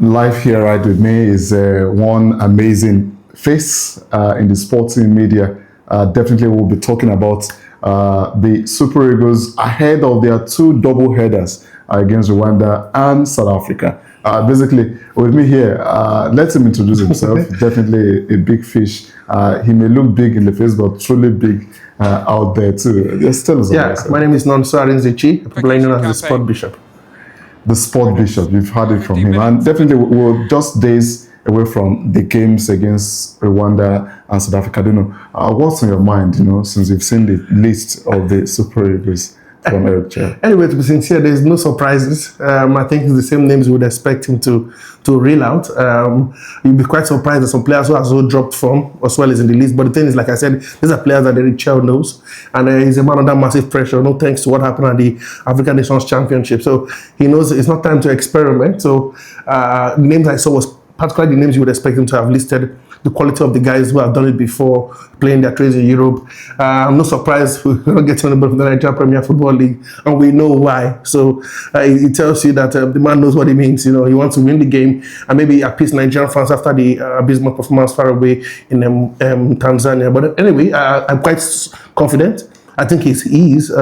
Live here right with me is one amazing face in the sporting media. Definitely we'll be talking about the Super Eagles ahead of their two double headers against Rwanda and South Africa. Basically, with me here, let him introduce himself. Definitely a big fish. He may look big in the face, but truly big out there too. Just tell us about my name is Nonso Arinzechi, popularly known as the Sport Bishop. The Sport Bishop, you've heard it from him, and definitely we're just days away from the games against Rwanda and South Africa. I don't know, what's on your mind, since you've seen the list of the Super Eagles from Eric Chair? Anyway, to be sincere, there's no surprises. I think it's the same names we would expect him to reel out. You'll be quite surprised that some players who have also dropped form as well as in the list. But the thing is, like I said, these are players that Eric Chair knows, and he's a man under massive pressure. No thanks to what happened at the African Nations Championship. So he knows it's not time to experiment. So the names I saw was particularly the names you would expect him to have listed. The quality of the guys who have done it before, playing their trades in Europe. I'm not surprised we're not getting anybody from the Nigeria Premier Football League, and we know why. So it tells you that the man knows what he means. He wants to win the game and maybe appease Nigerian fans after the abysmal performance far away in Tanzania. But anyway, I'm quite confident. I think he is.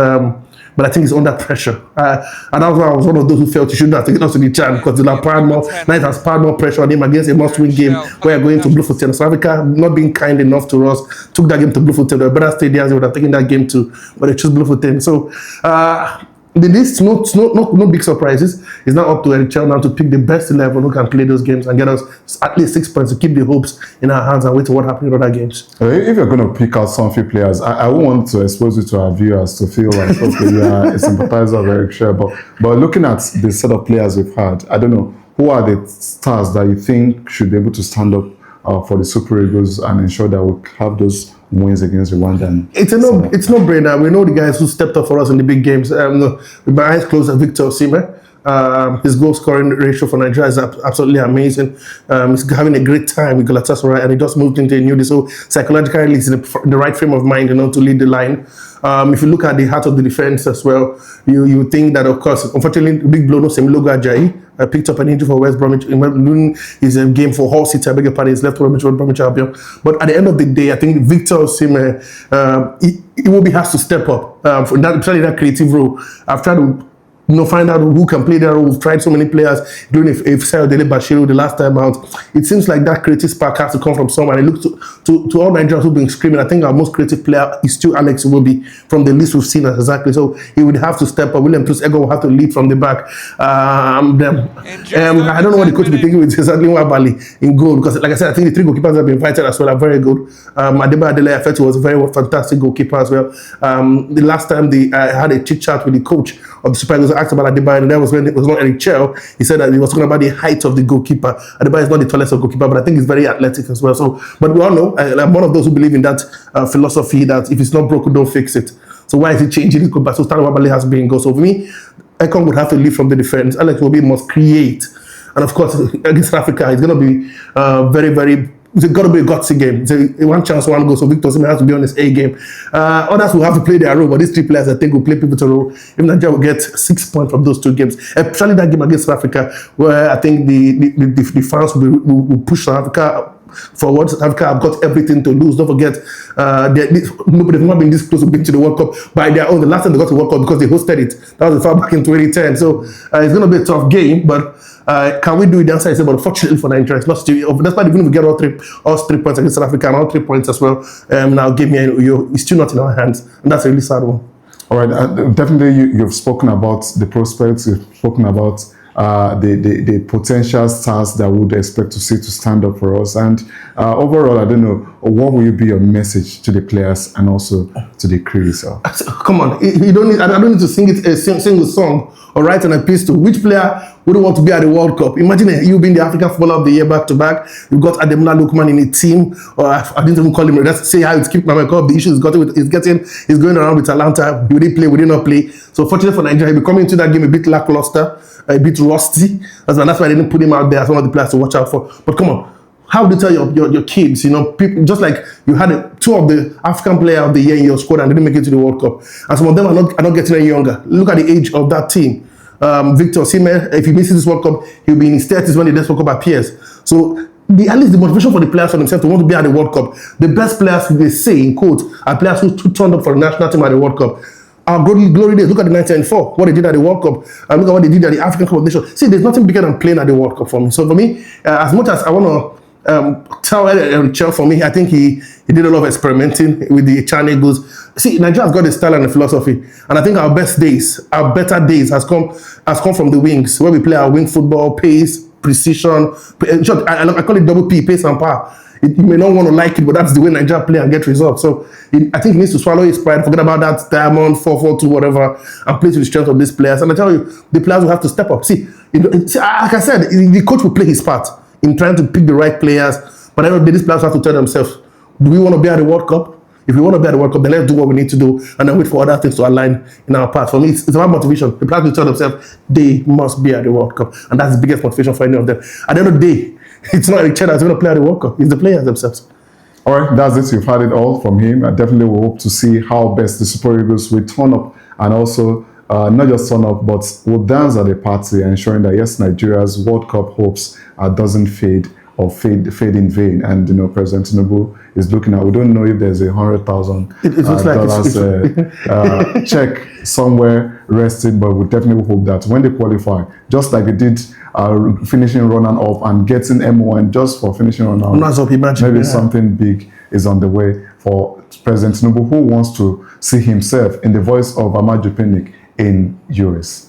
But I think he's under pressure. And that was why I was one of those who felt he shouldn't have taken us to the chan, because the Night has piled more pressure on him against a must-win game where we're going to Bloemfontein. South Africa, not being kind enough to us, took that game to Bloemfontein. There were better stadiums they would have taken that game to, but they chose Bloemfontein. So the list, no big surprises. It's now up to Eric Chel now to pick the best 11 who can play those games and get us at least 6 points to keep the hopes in our hands and wait to what happens in other games. If you're going to pick out some few players, I won't want to expose you to our viewers to feel like, okay, you are a sympathizer of Eric Chel, but looking at the set of players we've had, I don't know, who are the stars that you think should be able to stand up for the Super Eagles and ensure that we have those wins against Rwanda? It's no brainer. We know the guys who stepped up for us in the big games. With my eyes closed, Victor Osimhen. His goal scoring ratio for Nigeria is absolutely amazing. He's having a great time with Galatasaray, and he just moved into a new. So psychologically, he's in the right frame of mind, to lead the line. If you look at the heart of the defense as well, you think that, of course, unfortunately, big blow, no Semilogo Ajayi picked up an injury for West Bromwich in his game for Hull City. I beg your pardon, his left Bromwich Albion. But at the end of the day, I think Victor Osimhen, he will be has to step up, especially that creative role. I've tried to find out who can play there. We've tried so many players, including if Sayodele Bashiru the last time out. It seems like that creative spark has to come from someone. It looks to all Nigerians who've been screaming. I think our most creative player is still Alex Iwobi from the list we've seen exactly. So he would have to step up. William Ego will have to lead from the back. I don't know what the coach will be thinking with Cesar Wabali in goal, because, like I said, I think the three goalkeepers that have been invited as well are very good. Adeba Adele Afetu was a very fantastic goalkeeper as well. The last time I had a chit chat with the coach of the Super Eagles, asked about Adebayo, and that was when it was not Eric Chel. He said that he was talking about the height of the goalkeeper. Adebayo is not the tallest of goalkeeper, but I think he's very athletic as well. So, but we all know, I'm one of those who believe in that philosophy that if it's not broken, don't fix it. So why is he changing his goalkeeper? So Stanley Wabale has been goal. So for me, Ekong would have to lead from the defense. Alex Iwobi must create, and of course against Africa, it's going to be very. It's got to be a gutsy game. It's a one chance, one goal. So Victor Osimhen has to be on his A game. Others will have to play their role, but these three players, I think, will play pivotal role. If Nigeria will get 6 points from those two games, especially that game against South Africa, where I think the fans will push South Africa forward. South Africa have got everything to lose. Don't forget, they've not been this close to being to the World Cup by their own. The last time they got to the World Cup because they hosted it. That was far back in 2010. So it's going to be a tough game, but can we do it? The answer is, but unfortunately for Nigeria, it's not still. That's why even if we get all three points against South Africa and all 3 points as well, now give me it's still not in our hands, and that's a really sad one. All right, definitely you've spoken about the prospects. You've spoken about the potential stars that we would expect to see to stand up for us. And overall, I don't know, what will be your message to the players and also to the crew itself? Come on, I don't need to sing a single song or write an epistle. Which player wouldn't want to be at the World Cup? Imagine you being the African Footballer of the Year back to back. You've got Ademola Lookman in a team, or I didn't even call him. Let's say how it's keep my record. The issue he's going around with Atlanta. Will he play? Will he not play? So fortunately for Nigeria, he'll be coming into that game a bit lackluster, a bit rusty. That's why I didn't put him out there as one of the players to watch out for. But come on. How do you tell your kids, people, just like you had two of the African Player of the Year in your squad and they didn't make it to the World Cup, and some of them are not getting any younger. Look at the age of that team. Victor Osimhen, if he misses this World Cup, he'll be in his 30s when the next World Cup appears. So at least the motivation for the players for themselves to want to be at the World Cup. The best players, they say in quotes, are players who turned up for the national team at the World Cup. Our glory days. Look at the 1994, what they did at the World Cup, and look at what they did at the African Cup of Nations. See, there's nothing bigger than playing at the World Cup for me. So for me, as much as I want to tell Chel, for me, I think he did a lot of experimenting with the Chan Eagles. See, Nigeria has got a style and a philosophy, and I think our best days, our better days, has come from the wings, where we play our wing football, pace, precision. I call it double P, pace and power. You may not want to like it, but that's the way Nigeria play and get results. So I think he needs to swallow his pride, forget about that diamond 4-4-2, whatever, and play to the strength of these players. And I tell you, the players will have to step up. See, like I said, the coach will play his part in trying to pick the right players. But I know these players have to tell themselves, do we want to be at the World Cup? If we want to be at the World Cup, then let's do what we need to do and then wait for other things to align in our path. For me, it's about motivation. The players will tell themselves they must be at the World Cup. And that's the biggest motivation for any of them. At the end of the day, it's not a chair that's going to play at the World Cup. It's the players themselves. All right, that's it. You've had it all from him. I definitely will hope to see how best the Super Eagles will turn up and also not just turn up, but will dance at the party, ensuring that, yes, Nigeria's World Cup hopes doesn't fade or fade in vain. And, you know, President Tinubu is looking at, we don't know if there's $100,000 check somewhere resting, but we definitely hope that when they qualify, just like they did finishing runner-up and getting M1 just for finishing runner-up, maybe something big is on the way for President Tinubu, who wants to see himself in the voice of Amaju Pinnick in US.